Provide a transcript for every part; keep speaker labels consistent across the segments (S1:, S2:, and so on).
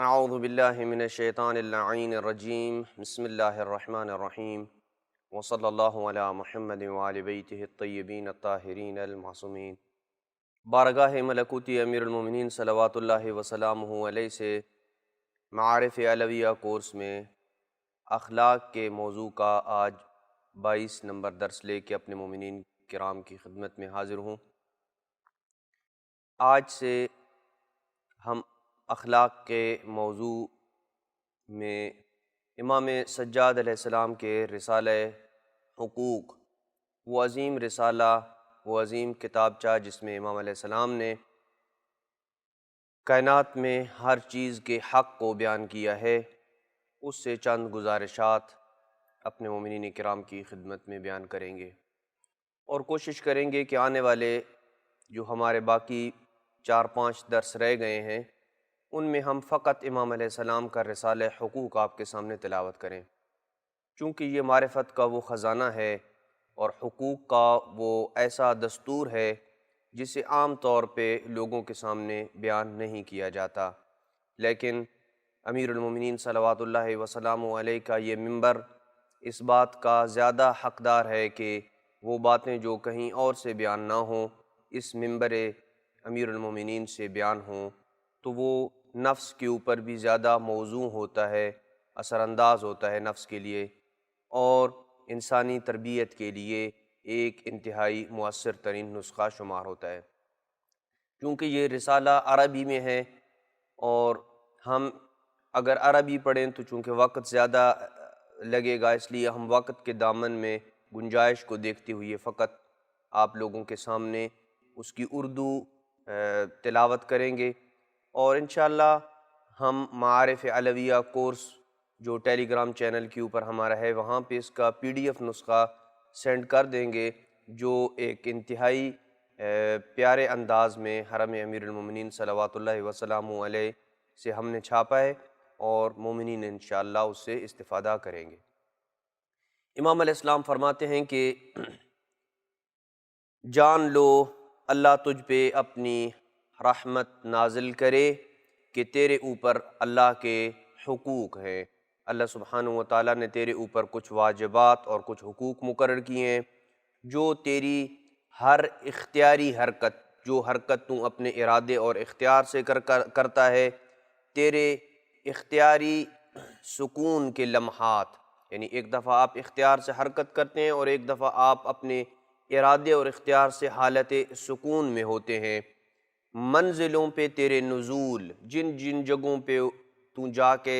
S1: اعوذ باللہ من الشیطان اللعین الرجیم بسم اللہ الرحمن الرحیم وصلی اللہ علی محمد وعلی بیتہ الطیبین الطاہرین المعصومین۔ بارگاہ ملکوتی امیر المومنین صلوات اللہ وسلامہ علیہ سے معارف علویہ کورس میں اخلاق کے موضوع کا آج 22 نمبر درس لے کے اپنے مومنین کرام کی خدمت میں حاضر ہوں۔ آج سے ہم اخلاق کے موضوع میں امام سجاد علیہ السلام کے رسالہ حقوق، وہ عظیم رسالہ، وہ عظیم کتابچہ جس میں امام علیہ السلام نے کائنات میں ہر چیز کے حق کو بیان کیا ہے، اس سے چند گزارشات اپنے مومنین کرام کی خدمت میں بیان کریں گے اور کوشش کریں گے کہ آنے والے جو ہمارے باقی 4-5 درس رہ گئے ہیں ان میں ہم فقط امام علیہ السلام کا رسالہ حقوق آپ کے سامنے تلاوت کریں، چونکہ یہ معرفت کا وہ خزانہ ہے اور حقوق کا وہ ایسا دستور ہے جسے عام طور پہ لوگوں کے سامنے بیان نہیں کیا جاتا، لیکن امیر المومنین صلوات اللہ وسلامہ علیہ کا یہ منبر اس بات کا زیادہ حقدار ہے کہ وہ باتیں جو کہیں اور سے بیان نہ ہوں اس منبر امیر المومنین سے بیان ہوں، تو وہ نفس کے اوپر بھی زیادہ موزوں ہوتا ہے، اثر انداز ہوتا ہے نفس کے لیے، اور انسانی تربیت کے لیے ایک انتہائی مؤثر ترین نسخہ شمار ہوتا ہے۔ کیونکہ یہ رسالہ عربی میں ہے اور ہم اگر عربی پڑھیں تو چونکہ وقت زیادہ لگے گا، اس لیے ہم وقت کے دامن میں گنجائش کو دیکھتے ہوئے فقط آپ لوگوں کے سامنے اس کی اردو تلاوت کریں گے، اور انشاءاللہ ہم معارف علویہ کورس جو ٹیلی گرام چینل کے اوپر ہمارا ہے وہاں پہ اس کا PDF نسخہ سینڈ کر دیں گے، جو ایک انتہائی پیارے انداز میں حرم امیر المومنین صلوات اللہ وسلامہ علیہ سے ہم نے چھاپا ہے اور مومنین انشاءاللہ اس سے استفادہ کریں گے۔ امام علیہ السلام فرماتے ہیں کہ جان لو اللہ تجھ پہ اپنی رحمت نازل کرے کہ تیرے اوپر اللہ کے حقوق ہیں، اللہ سبحانہ وتعالیٰ نے تیرے اوپر کچھ واجبات اور کچھ حقوق مقرر کیے ہیں، جو تیری ہر اختیاری حرکت، جو حرکت تو اپنے ارادے اور اختیار سے کرتا ہے، تیرے اختیاری سکون کے لمحات، یعنی ایک دفعہ آپ اختیار سے حرکت کرتے ہیں اور ایک دفعہ آپ اپنے ارادے اور اختیار سے حالت سکون میں ہوتے ہیں، منزلوں پہ تیرے نزول، جن جن جگہوں پہ تو جا کے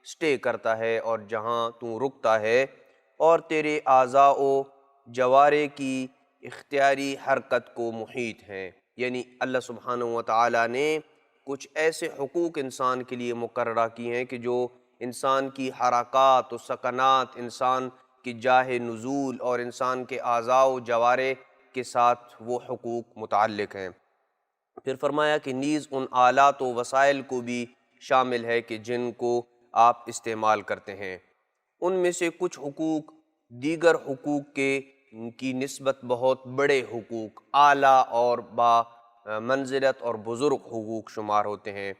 S1: سٹے کرتا ہے اور جہاں تو رکتا ہے، اور تیرے اعضاء و جوارے کی اختیاری حرکت کو محیط ہیں، یعنی اللہ سبحانہ وتعالیٰ نے کچھ ایسے حقوق انسان کے لیے مقررہ کیے ہیں کہ جو انسان کی حرکات و سکنات، انسان کی جاہ نزول اور انسان کے اعضاء و جوارے کے ساتھ وہ حقوق متعلق ہیں۔ پھر فرمایا کہ نیز ان آلات و وسائل کو بھی شامل ہے کہ جن کو آپ استعمال کرتے ہیں، ان میں سے کچھ حقوق دیگر حقوق کی نسبت بہت بڑے حقوق، اعلیٰ اور با منزلت اور بزرگ حقوق شمار ہوتے ہیں،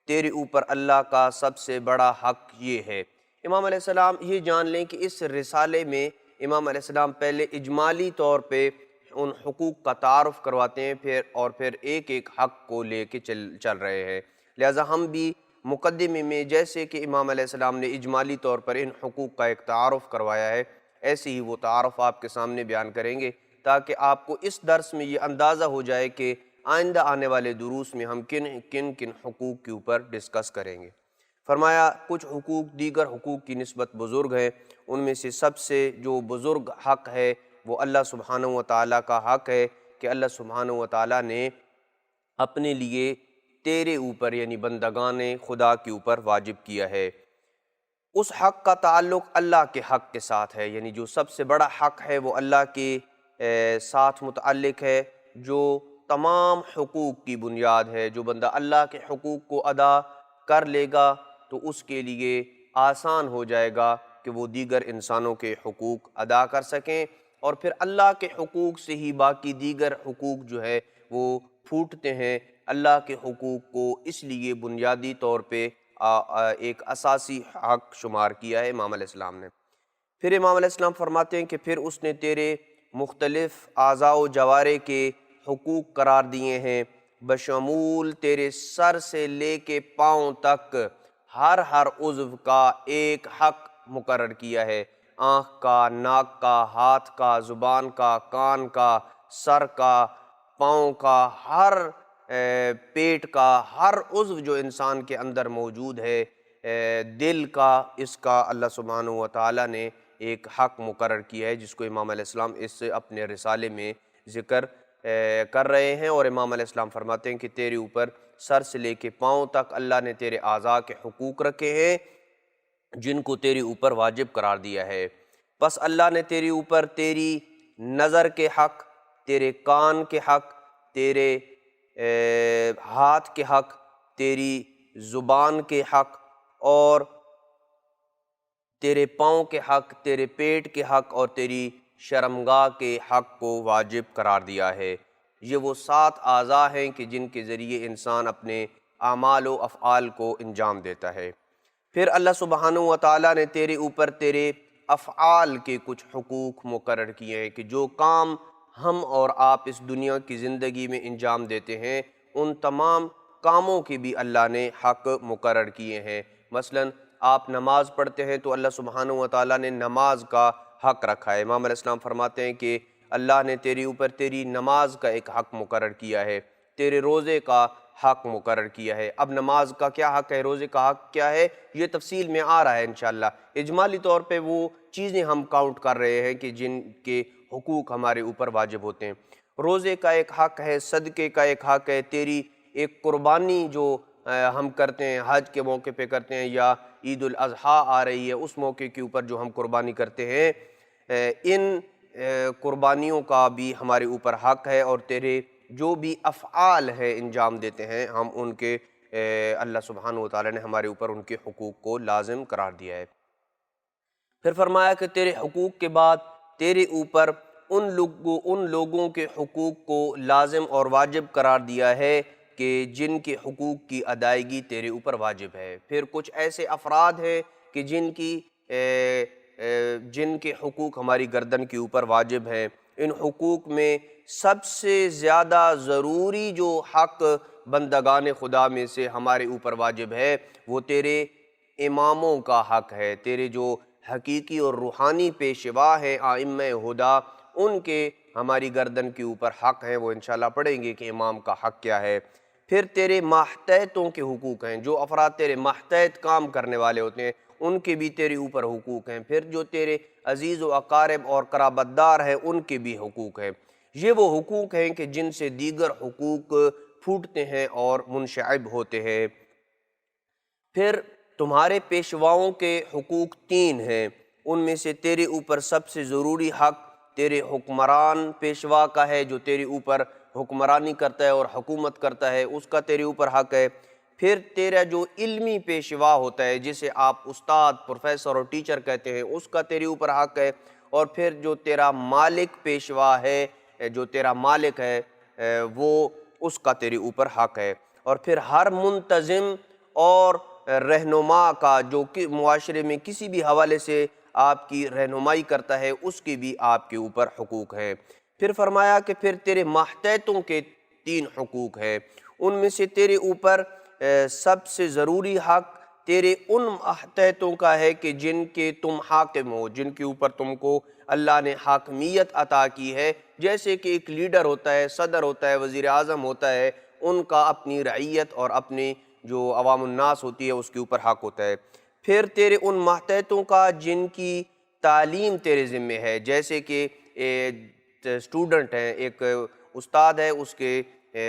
S1: تیرے اوپر اللہ کا سب سے بڑا حق یہ ہے۔ امام علیہ السلام یہ جان لیں کہ اس رسالے میں امام علیہ السلام پہلے اجمالی طور پہ ان حقوق کا تعارف کرواتے ہیں، پھر ایک ایک حق کو لے کے چل رہے ہیں، لہٰذا ہم بھی مقدمے میں جیسے کہ امام علیہ السلام نے اجمالی طور پر ان حقوق کا ایک تعارف کروایا ہے، ایسے ہی وہ تعارف آپ کے سامنے بیان کریں گے تاکہ آپ کو اس درس میں یہ اندازہ ہو جائے کہ آئندہ آنے والے دروس میں ہم کن کن حقوق کے اوپر ڈسکس کریں گے۔ فرمایا کچھ حقوق دیگر حقوق کی نسبت بزرگ ہیں، ان میں سے سب سے جو بزرگ حق ہے وہ اللہ سبحانہ وتعالیٰ کا حق ہے کہ اللہ سبحانہ وتعالیٰ نے اپنے لیے تیرے اوپر یعنی بندگان خدا کے اوپر واجب کیا ہے۔ اس حق کا تعلق اللہ کے حق کے ساتھ ہے، یعنی جو سب سے بڑا حق ہے وہ اللہ کے ساتھ متعلق ہے، جو تمام حقوق کی بنیاد ہے۔ جو بندہ اللہ کے حقوق کو ادا کر لے گا تو اس کے لیے آسان ہو جائے گا کہ وہ دیگر انسانوں کے حقوق ادا کر سکیں، اور پھر اللہ کے حقوق سے ہی باقی دیگر حقوق جو ہے وہ پھوٹتے ہیں۔ اللہ کے حقوق کو اس لیے بنیادی طور پہ ایک اساسی حق شمار کیا ہے امام علیہ السلام نے۔ پھر امام علیہ السلام فرماتے ہیں کہ پھر اس نے تیرے مختلف اعضاء و جوارے کے حقوق قرار دیے ہیں، بشمول تیرے سر سے لے کے پاؤں تک ہر عضو کا ایک حق مقرر کیا ہے، آنکھ کا، ناک کا، ہاتھ کا، زبان کا، کان کا، سر کا، پاؤں کا، ہر پیٹ کا، ہر عضو جو انسان کے اندر موجود ہے، دل کا، اس کا اللہ سبحانہ و تعالیٰ نے ایک حق مقرر کیا ہے، جس کو امام علیہ السلام اس اپنے رسالے میں ذکر کر رہے ہیں۔ اور امام علیہ السلام فرماتے ہیں کہ تیرے اوپر سر سے لے کے پاؤں تک اللہ نے تیرے اعضاء کے حقوق رکھے ہیں جن کو تیرے اوپر واجب قرار دیا ہے۔ بس اللہ نے تیرے اوپر تیری نظر کے حق، تیرے کان کے حق، تیرے ہاتھ کے حق، تیری زبان کے حق اور تیرے پاؤں کے حق، تیرے پیٹ کے حق اور تیری شرمگاہ کے حق کو واجب قرار دیا ہے۔ یہ وہ 7 اعضاء ہیں کہ جن کے ذریعے انسان اپنے اعمال و افعال کو انجام دیتا ہے۔ پھر اللہ سبحانہ و تعالیٰ نے تیرے اوپر تیرے افعال کے کچھ حقوق مقرر کیے ہیں کہ جو کام ہم اور آپ اس دنیا کی زندگی میں انجام دیتے ہیں، ان تمام کاموں کے بھی اللہ نے حق مقرر کیے ہیں۔ مثلاً آپ نماز پڑھتے ہیں تو اللہ سبحانہ و تعالیٰ نے نماز کا حق رکھا ہے۔ امام علیہ السلام فرماتے ہیں کہ اللہ نے تیرے اوپر تیری نماز کا ایک حق مقرر کیا ہے، تیرے روزے کا حق مقرر کیا ہے۔ اب نماز کا کیا حق ہے، روزے کا حق کیا ہے، یہ تفصیل میں آ رہا ہے انشاءاللہ۔ اجمالی طور پہ وہ چیزیں ہم کاؤنٹ کر رہے ہیں کہ جن کے حقوق ہمارے اوپر واجب ہوتے ہیں۔ روزے کا ایک حق ہے، صدقے کا ایک حق ہے، تیری ایک قربانی جو ہم کرتے ہیں حج کے موقع پہ کرتے ہیں، یا عید الاضحیٰ آ رہی ہے اس موقع کے اوپر جو ہم قربانی کرتے ہیں، ان قربانیوں کا بھی ہمارے اوپر حق ہے، اور تیرے جو بھی افعال ہے انجام دیتے ہیں ہم ان کے اللہ سبحانہ و تعالیٰ نے ہمارے اوپر ان کے حقوق کو لازم قرار دیا ہے۔ پھر فرمایا کہ تیرے حقوق کے بعد تیرے اوپر ان لوگوں کے حقوق کو لازم اور واجب قرار دیا ہے کہ جن کے حقوق کی ادائیگی تیرے اوپر واجب ہے۔ پھر کچھ ایسے افراد ہیں کہ جن کے حقوق ہماری گردن کے اوپر واجب ہیں۔ ان حقوق میں سب سے زیادہ ضروری جو حق بندگان خدا میں سے ہمارے اوپر واجب ہے وہ تیرے اماموں کا حق ہے، تیرے جو حقیقی اور روحانی پیشوا ہیں ائمہ ہدیٰ، ان کے ہماری گردن کے اوپر حق ہیں۔ وہ انشاءاللہ پڑھیں گے کہ امام کا حق کیا ہے۔ پھر تیرے ماتحتوں کے حقوق ہیں، جو افراد تیرے ماتحت کام کرنے والے ہوتے ہیں ان کے بھی تیرے اوپر حقوق ہیں۔ پھر جو تیرے عزیز و اقارب اور قرابت دار ہیں ان کے بھی حقوق ہیں۔ یہ وہ حقوق ہیں کہ جن سے دیگر حقوق پھوٹتے ہیں اور منشعب ہوتے ہیں۔ پھر تمہارے پیشواؤں کے حقوق 3 ہیں، ان میں سے تیرے اوپر سب سے ضروری حق تیرے حکمران پیشوا کا ہے، جو تیرے اوپر حکمرانی کرتا ہے اور حکومت کرتا ہے، اس کا تیرے اوپر حق ہے۔ پھر تیرا جو علمی پیشوا ہوتا ہے جسے آپ استاد، پروفیسر اور ٹیچر کہتے ہیں، اس کا تیرے اوپر حق ہے۔ اور پھر جو تیرا مالک پیشوا ہے، جو تیرا مالک ہے وہ اس کا تیرے اوپر حق ہے۔ اور پھر ہر منتظم اور رہنما کا جو کہ معاشرے میں کسی بھی حوالے سے آپ کی رہنمائی کرتا ہے، اس کی بھی آپ کے اوپر حقوق ہیں۔ پھر فرمایا کہ پھر تیرے ماتحتوں کے 3 حقوق ہیں، ان میں سے تیرے اوپر سب سے ضروری حق تیرے ان ماتحتوں کا ہے کہ جن کے تم حاکم ہو، جن کے اوپر تم کو اللہ نے حاکمیت عطا کی ہے۔ جیسے کہ ایک لیڈر ہوتا ہے، صدر ہوتا ہے، وزیر اعظم ہوتا ہے، ان کا اپنی رعیت اور اپنی جو عوام الناس ہوتی ہے اس کے اوپر حق ہوتا ہے۔ پھر تیرے ان ماتحتوں کا جن کی تعلیم تیرے ذمہ ہے، جیسے کہ اسٹوڈنٹ ہیں، ایک استاد ہے، اس کے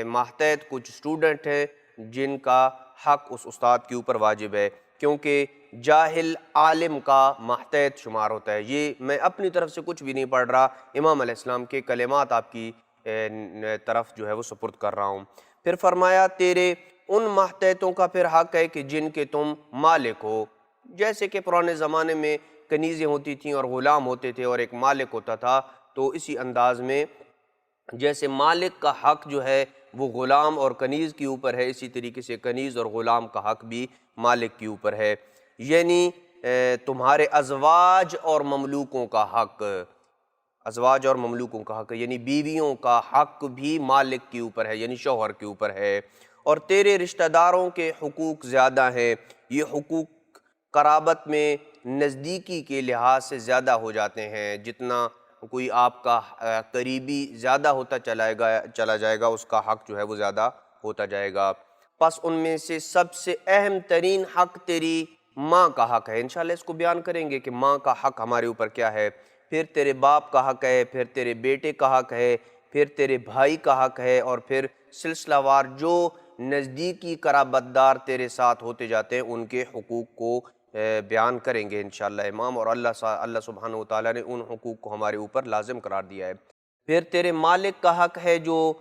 S1: ماتحت کچھ اسٹوڈنٹ ہیں جن کا حق اس استاد کے اوپر واجب ہے، کیونکہ جاہل عالم کا ماتحت شمار ہوتا ہے۔ یہ میں اپنی طرف سے کچھ بھی نہیں پڑھ رہا، امام علیہ السلام کے کلمات آپ کی طرف جو ہے وہ سپرد کر رہا ہوں۔ پھر فرمایا تیرے ان ماتحتوں کا پھر حق ہے کہ جن کے تم مالک ہو، جیسے کہ پرانے زمانے میں کنیزیں ہوتی تھیں اور غلام ہوتے تھے اور ایک مالک ہوتا تھا، تو اسی انداز میں جیسے مالک کا حق جو ہے وہ غلام اور کنیز کے اوپر ہے، اسی طریقے سے کنیز اور غلام کا حق بھی مالک کے اوپر ہے۔ یعنی تمہارے ازواج اور مملوکوں کا حق، ازواج اور مملوکوں کا حق یعنی بیویوں کا حق بھی مالک کے اوپر ہے، یعنی شوہر کے اوپر ہے۔ اور تیرے رشتہ داروں کے حقوق زیادہ ہیں، یہ حقوق قرابت میں نزدیکی کے لحاظ سے زیادہ ہو جاتے ہیں، جتنا کوئی آپ کا قریبی زیادہ ہوتا چلا جائے گا اس کا حق جو ہے وہ زیادہ ہوتا جائے گا۔ پس ان میں سے سب سے اہم ترین حق تیری ماں کا حق ہے۔ انشاءاللہ اس کو بیان کریں گے کہ ماں کا حق ہمارے اوپر کیا ہے، پھر تیرے باپ کا حق ہے، پھر تیرے بیٹے کا حق ہے، پھر تیرے بھائی کا حق ہے، اور پھر سلسلہ وار جو نزدیکی قرابت دار تیرے ساتھ ہوتے جاتے ہیں ان کے حقوق کو بیان کریں گے انشاءاللہ امام، اور اللہ سبحانہ وتعالیٰ نے ان حقوق کو ہمارے اوپر لازم قرار دیا ہے۔ پھر تیرے مالک کا حق ہے جو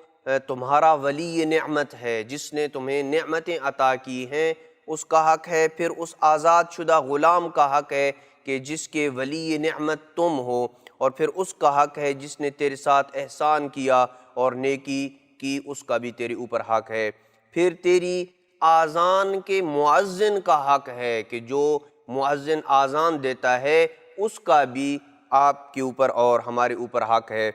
S1: تمہارا ولی نعمت ہے، جس نے تمہیں نعمتیں عطا کی ہیں، اس کا حق ہے۔ پھر اس آزاد شدہ غلام کا حق ہے کہ جس کے ولی نعمت تم ہو، اور پھر اس کا حق ہے جس نے تیرے ساتھ احسان کیا اور نیکی کی، اس کا بھی تیرے اوپر حق ہے۔ پھر تیری آذان کے مؤذن کا حق ہے کہ جو مؤذن آذان دیتا ہے اس کا بھی آپ کے اوپر اور ہمارے اوپر حق ہے۔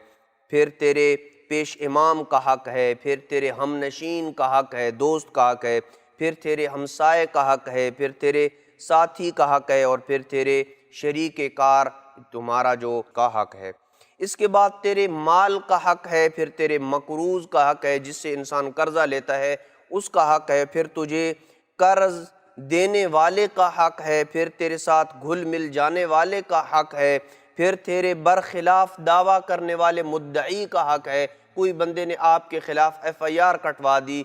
S1: پھر تیرے پیش امام کا حق ہے، پھر تیرے ہم نشین کا حق ہے، دوست کا حق ہے، پھر تیرے ہمسائے کا حق ہے، پھر تیرے ساتھی کا حق ہے، اور پھر تیرے شریک کار تمہارا جو کا حق ہے۔ اس کے بعد تیرے مال کا حق ہے، پھر تیرے مقروض کا حق ہے، جس سے انسان قرضہ لیتا ہے اس کا حق ہے، پھر تجھے قرض دینے والے کا حق ہے، پھر تیرے ساتھ گھل مل جانے والے کا حق ہے، پھر تیرے برخلاف دعویٰ کرنے والے مدعی کا حق ہے۔ کوئی بندے نے آپ کے خلاف ایف آئی آر کٹوا دی،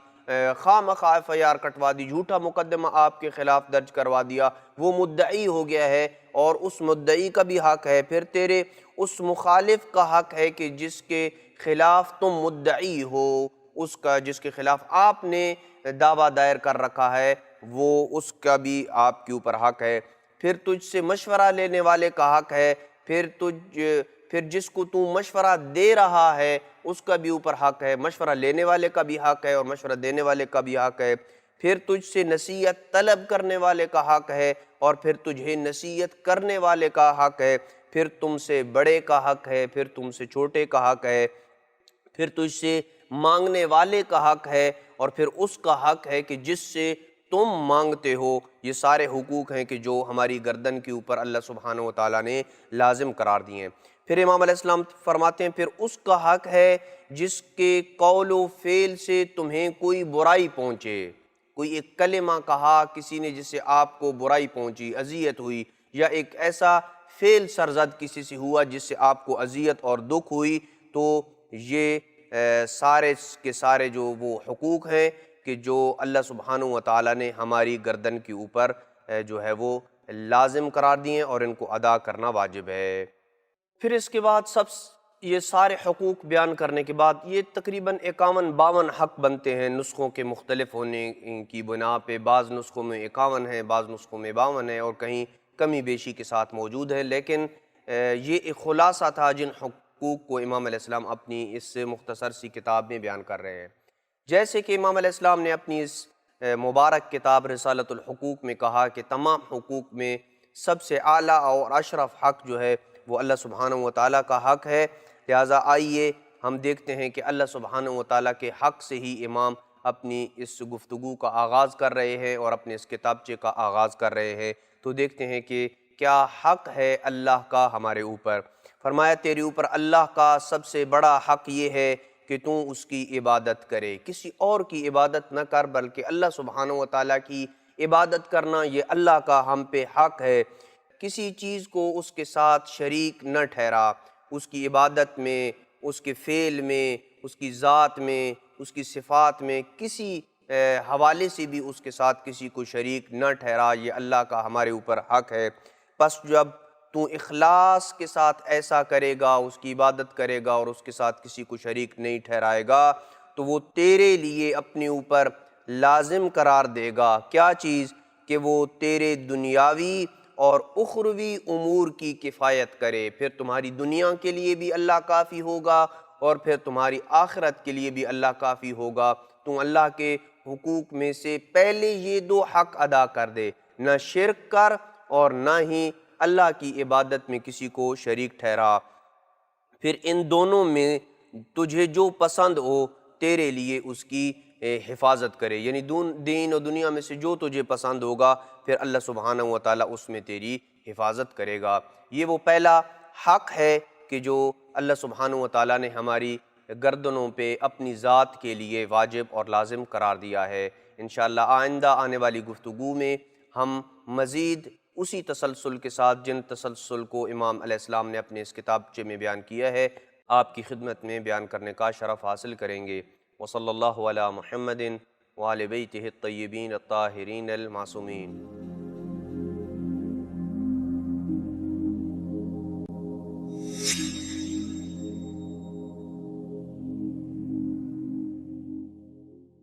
S1: خواہ مخواہ ایف آئی آر کٹوا دی، جھوٹا مقدمہ آپ کے خلاف درج کروا دیا، وہ مدعی ہو گیا ہے اور اس مدعی کا بھی حق ہے۔ پھر تیرے اس مخالف کا حق ہے کہ جس کے خلاف تم مدعی ہو، اس کا جس کے خلاف آپ نے دعویٰ دائر کر رکھا ہے، وہ اس کا بھی آپ کے اوپر حق ہے۔ پھر تجھ سے مشورہ لینے والے کا حق ہے، پھر جس کو تو مشورہ دے رہا ہے اس کا بھی اوپر حق ہے، مشورہ لینے والے کا بھی حق ہے اور مشورہ دینے والے کا بھی حق ہے۔ پھر تجھ سے نصیحت طلب کرنے والے کا حق ہے، اور پھر تجھے نصیحت کرنے والے کا حق ہے۔ پھر تم سے بڑے کا حق ہے، پھر تم سے چھوٹے کا حق ہے، پھر تجھ سے مانگنے والے کا حق ہے، اور پھر اس کا حق ہے کہ جس سے تم مانگتے ہو۔ یہ سارے حقوق ہیں کہ جو ہماری گردن کے اوپر اللہ سبحانہ وتعالیٰ نے لازم قرار دیے ہیں۔ پھر امام علیہ السلام فرماتے ہیں پھر اس کا حق ہے جس کے قول و فعل سے تمہیں کوئی برائی پہنچے، کوئی ایک کلمہ کہا کسی نے جس سے آپ کو برائی پہنچی، اذیت ہوئی، یا ایک ایسا فعل سرزد کسی سے ہوا جس سے آپ کو اذیت اور دکھ ہوئی، تو یہ سارے کے سارے جو وہ حقوق ہیں کہ جو اللہ سبحانہ وتعالیٰ نے ہماری گردن کے اوپر جو ہے وہ لازم قرار دیے ہیں اور ان کو ادا کرنا واجب ہے۔ پھر اس کے بعد یہ سارے حقوق بیان کرنے کے بعد یہ تقریباً 51-52 حق بنتے ہیں نسخوں کے مختلف ہونے کی بنا پہ، بعض نسخوں میں 51 ہیں، بعض نسخوں میں 52 ہیں، اور کہیں کمی بیشی کے ساتھ موجود ہیں، لیکن یہ ایک خلاصہ تھا جن حقوق کو امام علیہ السلام اپنی اس مختصر سی کتاب میں بیان کر رہے ہیں۔ جیسے کہ امام علیہ السلام نے اپنی اس مبارک کتاب رسالۃ الحقوق میں کہا کہ تمام حقوق میں سب سے اعلیٰ اور اشرف حق جو ہے وہ اللہ سبحانہ وتعالیٰ کا حق ہے۔ لہٰذا آئیے ہم دیکھتے ہیں کہ اللہ سبحانہ وتعالیٰ کے حق سے ہی امام اپنی اس گفتگو کا آغاز کر رہے ہیں اور اپنے اس کتابچے کا آغاز کر رہے ہیں۔ تو دیکھتے ہیں کہ کیا حق ہے اللہ کا ہمارے اوپر۔ فرمایا تیرے اوپر اللہ کا سب سے بڑا حق یہ ہے کہ تو اس کی عبادت کرے، کسی اور کی عبادت نہ کر، بلکہ اللہ سبحانہ وتعالیٰ کی عبادت کرنا یہ اللہ کا ہم پہ حق ہے۔ کسی چیز کو اس کے ساتھ شریک نہ ٹھہرا، اس کی عبادت میں، اس کے فعل میں، اس کی ذات میں، اس کی صفات میں، کسی حوالے سے بھی اس کے ساتھ کسی کو شریک نہ ٹھہرا، یہ اللہ کا ہمارے اوپر حق ہے۔ پس جب تو اخلاص کے ساتھ ایسا کرے گا، اس کی عبادت کرے گا اور اس کے ساتھ کسی کو شریک نہیں ٹھہرائے گا، تو وہ تیرے لیے اپنے اوپر لازم قرار دے گا کیا چیز، کہ وہ تیرے دنیاوی اور اخروی امور کی کفایت کرے۔ پھر تمہاری دنیا کے لیے بھی اللہ کافی ہوگا اور پھر تمہاری آخرت کے لیے بھی اللہ کافی ہوگا۔ تم اللہ کے حقوق میں سے پہلے یہ دو حق ادا کر دے، نہ شرک کر اور نہ ہی اللہ کی عبادت میں کسی کو شریک ٹھہرا، پھر ان دونوں میں تجھے جو پسند ہو تیرے لیے اس کی حفاظت کرے، یعنی دین اور دنیا میں سے جو تجھے پسند ہوگا پھر اللہ سبحانہ و تعالیٰ اس میں تیری حفاظت کرے گا۔ یہ وہ پہلا حق ہے کہ جو اللہ سبحانہ و تعالیٰ نے ہماری گردنوں پہ اپنی ذات کے لیے واجب اور لازم قرار دیا ہے۔ انشاءاللہ آئندہ آنے والی گفتگو میں ہم مزید اسی تسلسل کے ساتھ جن تسلسل کو امام علیہ السلام نے اپنے اس کتابچے میں بیان کیا ہے آپ کی خدمت میں بیان کرنے کا شرف حاصل کریں گے۔ وصلی اللہ علی محمد وآل بیتہ الطیبین الطاہرین المعصومین۔